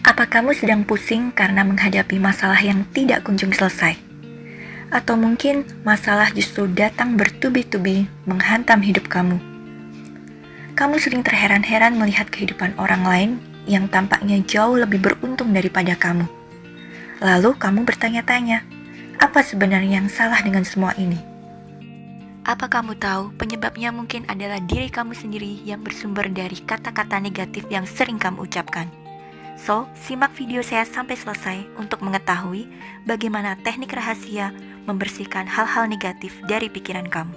Apa kamu sedang pusing karena menghadapi masalah yang tidak kunjung selesai? Atau mungkin masalah justru datang bertubi-tubi menghantam hidup kamu? Kamu sering terheran-heran melihat kehidupan orang lain yang tampaknya jauh lebih beruntung daripada kamu. Lalu kamu bertanya-tanya, apa sebenarnya yang salah dengan semua ini? Apa kamu tahu penyebabnya mungkin adalah diri kamu sendiri yang bersumber dari kata-kata negatif yang sering kamu ucapkan? So, simak video saya sampai selesai untuk mengetahui bagaimana teknik rahasia membersihkan hal-hal negatif dari pikiran kamu.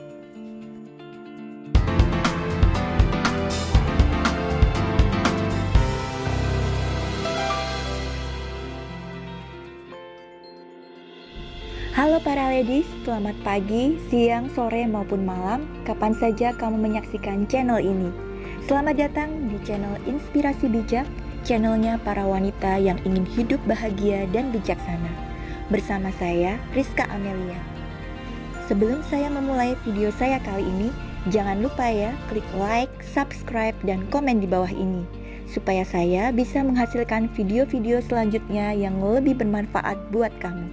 Halo para ladies, selamat pagi, siang, sore maupun malam, kapan saja kamu menyaksikan channel ini. Selamat datang di channel Inspirasi Bijak, channelnya para wanita yang ingin hidup bahagia dan bijaksana. Bersama saya, Rizka Amelia. Sebelum saya memulai video saya kali ini, jangan lupa ya, klik like, subscribe, dan komen di bawah ini, supaya saya bisa menghasilkan video-video selanjutnya yang lebih bermanfaat buat kamu.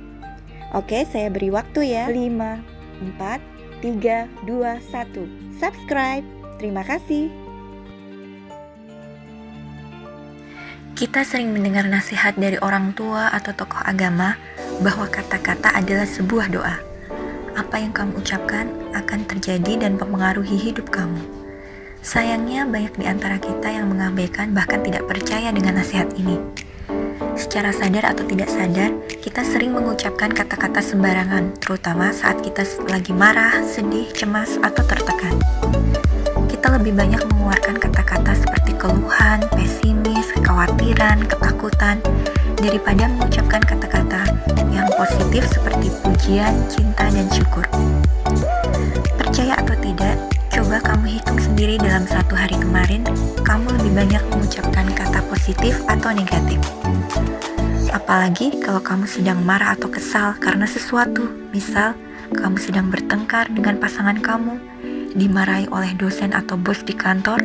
Oke, saya beri waktu ya. 5, 4, 3, 2, 1. Subscribe. Terima kasih. Kita sering mendengar nasihat dari orang tua atau tokoh agama bahwa kata-kata adalah sebuah doa. Apa yang kamu ucapkan akan terjadi dan mempengaruhi hidup kamu. Sayangnya banyak di antara kita yang mengabaikan bahkan tidak percaya dengan nasihat ini. Secara sadar atau tidak sadar, kita sering mengucapkan kata-kata sembarangan, terutama saat kita lagi marah, sedih, cemas, atau tertekan. Kita lebih banyak mengeluarkan kata-kata seperti keluhan, pesimis, kekhawatiran, ketakutan, daripada mengucapkan kata-kata yang positif seperti pujian, cinta, dan syukur. Percaya atau tidak, coba kamu hitung sendiri dalam satu hari kemarin, kamu lebih banyak mengucapkan kata positif atau negatif. Apalagi kalau kamu sedang marah atau kesal karena sesuatu, misal kamu sedang bertengkar dengan pasangan kamu, dimarahi oleh dosen atau bos di kantor,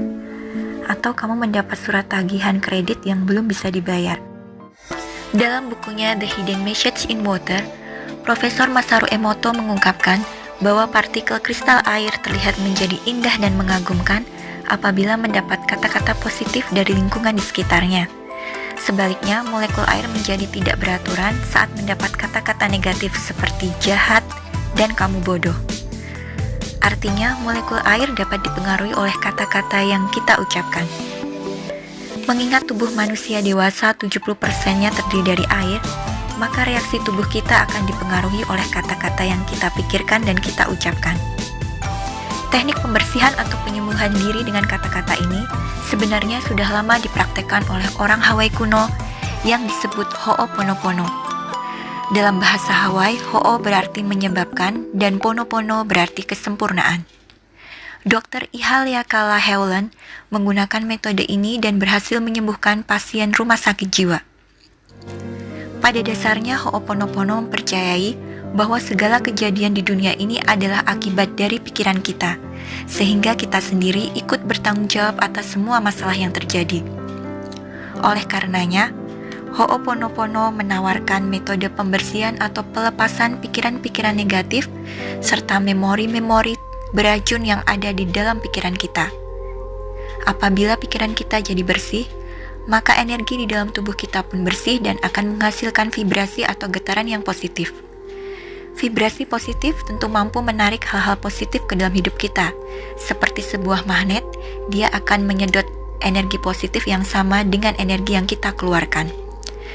atau kamu mendapat surat tagihan kredit yang belum bisa dibayar. Dalam bukunya The Hidden Message in Water, Profesor Masaru Emoto mengungkapkan bahwa partikel kristal air terlihat menjadi indah dan mengagumkan apabila mendapat kata-kata positif dari lingkungan di sekitarnya. Sebaliknya, molekul air menjadi tidak beraturan saat mendapat kata-kata negatif seperti jahat dan kamu bodoh. Artinya, molekul air dapat dipengaruhi oleh kata-kata yang kita ucapkan. Mengingat tubuh manusia dewasa 70%-nya terdiri dari air, maka reaksi tubuh kita akan dipengaruhi oleh kata-kata yang kita pikirkan dan kita ucapkan. Teknik pembersihan atau penyembuhan diri dengan kata-kata ini sebenarnya sudah lama dipraktekkan oleh orang Hawaii kuno yang disebut Ho'oponopono. Dalam bahasa Hawaii, Ho'o berarti menyebabkan dan Ponopono berarti kesempurnaan. Dr. Ihaliakala Hewlett menggunakan metode ini dan berhasil menyembuhkan pasien rumah sakit jiwa. Pada dasarnya, Ho'oponopono mempercayai bahwa segala kejadian di dunia ini adalah akibat dari pikiran kita, sehingga kita sendiri ikut bertanggung jawab atas semua masalah yang terjadi. Oleh karenanya, Ho'oponopono menawarkan metode pembersihan atau pelepasan pikiran-pikiran negatif serta memori-memori beracun yang ada di dalam pikiran kita. Apabila pikiran kita jadi bersih, maka energi di dalam tubuh kita pun bersih dan akan menghasilkan vibrasi atau getaran yang positif. Vibrasi positif tentu mampu menarik hal-hal positif ke dalam hidup kita. Seperti sebuah magnet, dia akan menyedot energi positif yang sama dengan energi yang kita keluarkan.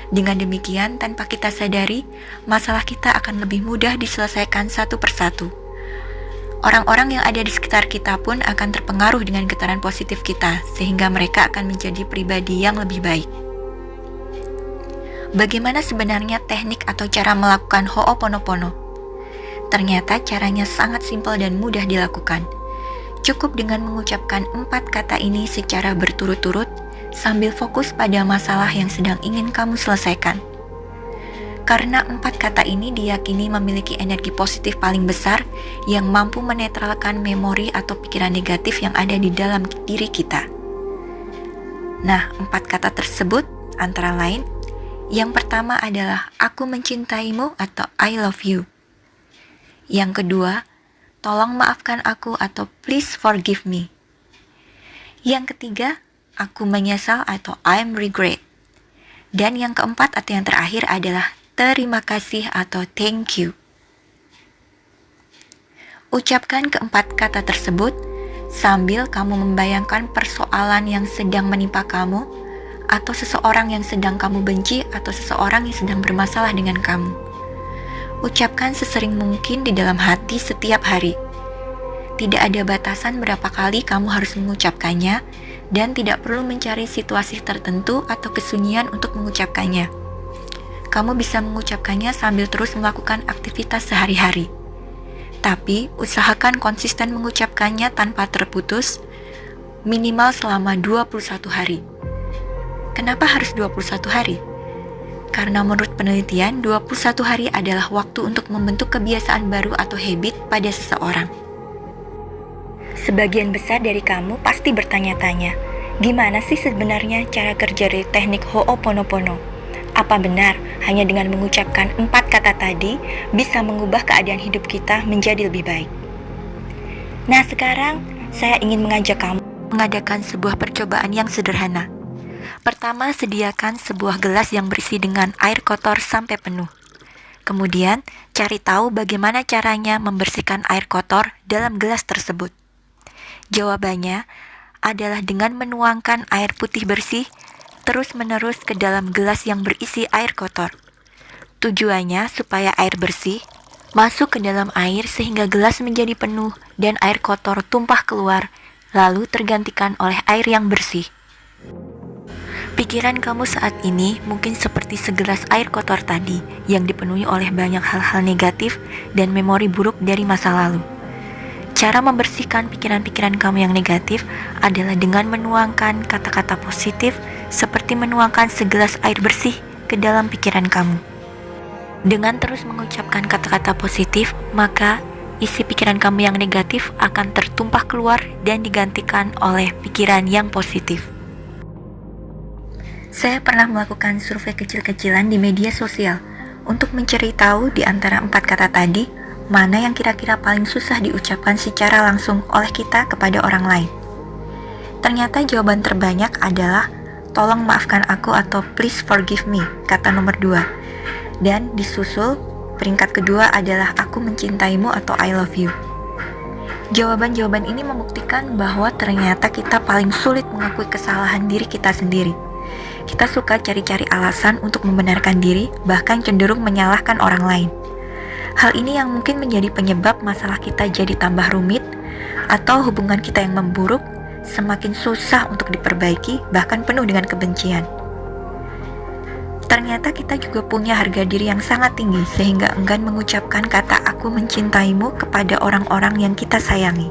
Dengan demikian, tanpa kita sadari, masalah kita akan lebih mudah diselesaikan satu persatu. Orang-orang yang ada di sekitar kita pun akan terpengaruh dengan getaran positif kita, sehingga mereka akan menjadi pribadi yang lebih baik. Bagaimana sebenarnya teknik atau cara melakukan Ho'oponopono? Ternyata caranya sangat simpel dan mudah dilakukan. Cukup dengan mengucapkan 4 kata ini secara berturut-turut sambil fokus pada masalah yang sedang ingin kamu selesaikan. Karena 4 kata ini diyakini memiliki energi positif paling besar yang mampu menetralkan memori atau pikiran negatif yang ada di dalam diri kita. Nah, 4 kata tersebut antara lain Yang pertama adalah aku mencintaimu atau I love you. Yang kedua, tolong maafkan aku atau please forgive me. Yang ketiga, aku menyesal atau I'm regret. Dan yang keempat atau yang terakhir adalah terima kasih atau thank you. Ucapkan keempat kata tersebut sambil kamu membayangkan persoalan yang sedang menimpa kamu, atau seseorang yang sedang kamu benci, atau seseorang yang sedang bermasalah dengan kamu. Ucapkan sesering mungkin di dalam hati setiap hari. Tidak ada batasan berapa kali kamu harus mengucapkannya, dan tidak perlu mencari situasi tertentu atau kesunyian untuk mengucapkannya. Kamu bisa mengucapkannya sambil terus melakukan aktivitas sehari-hari. Tapi, usahakan konsisten mengucapkannya tanpa terputus, minimal selama 21 hari. Kenapa harus 21 hari? Karena menurut penelitian, 21 hari adalah waktu untuk membentuk kebiasaan baru atau habit pada seseorang. Sebagian besar dari kamu pasti bertanya-tanya, gimana sih sebenarnya cara kerja dari teknik Ho'oponopono? Apa benar hanya dengan mengucapkan 4 kata tadi bisa mengubah keadaan hidup kita menjadi lebih baik? Nah, sekarang saya ingin mengajak kamu mengadakan sebuah percobaan yang sederhana. Pertama, sediakan sebuah gelas yang berisi dengan air kotor sampai penuh. Kemudian, cari tahu bagaimana caranya membersihkan air kotor dalam gelas tersebut. Jawabannya adalah dengan menuangkan air putih bersih terus-menerus ke dalam gelas yang berisi air kotor. Tujuannya supaya air bersih masuk ke dalam air sehingga gelas menjadi penuh dan air kotor tumpah keluar, lalu tergantikan oleh air yang bersih. Pikiran kamu saat ini mungkin seperti segelas air kotor tadi yang dipenuhi oleh banyak hal-hal negatif dan memori buruk dari masa lalu. Cara membersihkan pikiran-pikiran kamu yang negatif adalah dengan menuangkan kata-kata positif seperti menuangkan segelas air bersih ke dalam pikiran kamu. Dengan terus mengucapkan kata-kata positif, maka isi pikiran kamu yang negatif akan tertumpah keluar dan digantikan oleh pikiran yang positif. Saya pernah melakukan survei kecil-kecilan di media sosial untuk mencari tahu di antara 4 kata tadi, mana yang kira-kira paling susah diucapkan secara langsung oleh kita kepada orang lain. Ternyata jawaban terbanyak adalah tolong maafkan aku atau please forgive me, kata nomor 2. Dan disusul peringkat kedua adalah aku mencintaimu atau I love you. Jawaban-jawaban ini membuktikan bahwa ternyata kita paling sulit mengakui kesalahan diri kita sendiri. Kita suka cari-cari alasan untuk membenarkan diri, bahkan cenderung menyalahkan orang lain. Hal ini yang mungkin menjadi penyebab masalah kita jadi tambah rumit, atau hubungan kita yang memburuk, semakin susah untuk diperbaiki, bahkan penuh dengan kebencian. Ternyata kita juga punya harga diri yang sangat tinggi, sehingga enggan mengucapkan kata aku mencintaimu kepada orang-orang yang kita sayangi.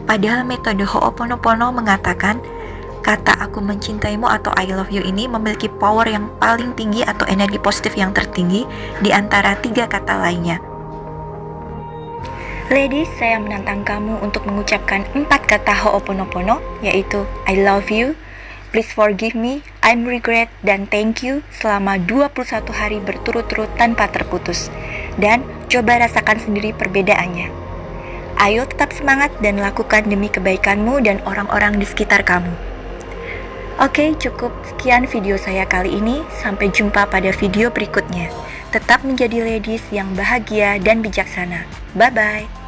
Padahal metode Ho'oponopono mengatakan, kata aku mencintaimu atau I love you ini memiliki power yang paling tinggi atau energi positif yang tertinggi di antara 3 kata lainnya. Ladies, saya menantang kamu untuk mengucapkan 4 kata Ho'oponopono, yaitu I love you, please forgive me, I'm regret, dan thank you selama 21 hari berturut-turut tanpa terputus. Dan coba rasakan sendiri perbedaannya. Ayo tetap semangat dan lakukan demi kebaikanmu dan orang-orang di sekitar kamu. Oke, cukup sekian video saya kali ini. Sampai jumpa pada video berikutnya. Tetap menjadi ladies yang bahagia dan bijaksana. Bye-bye.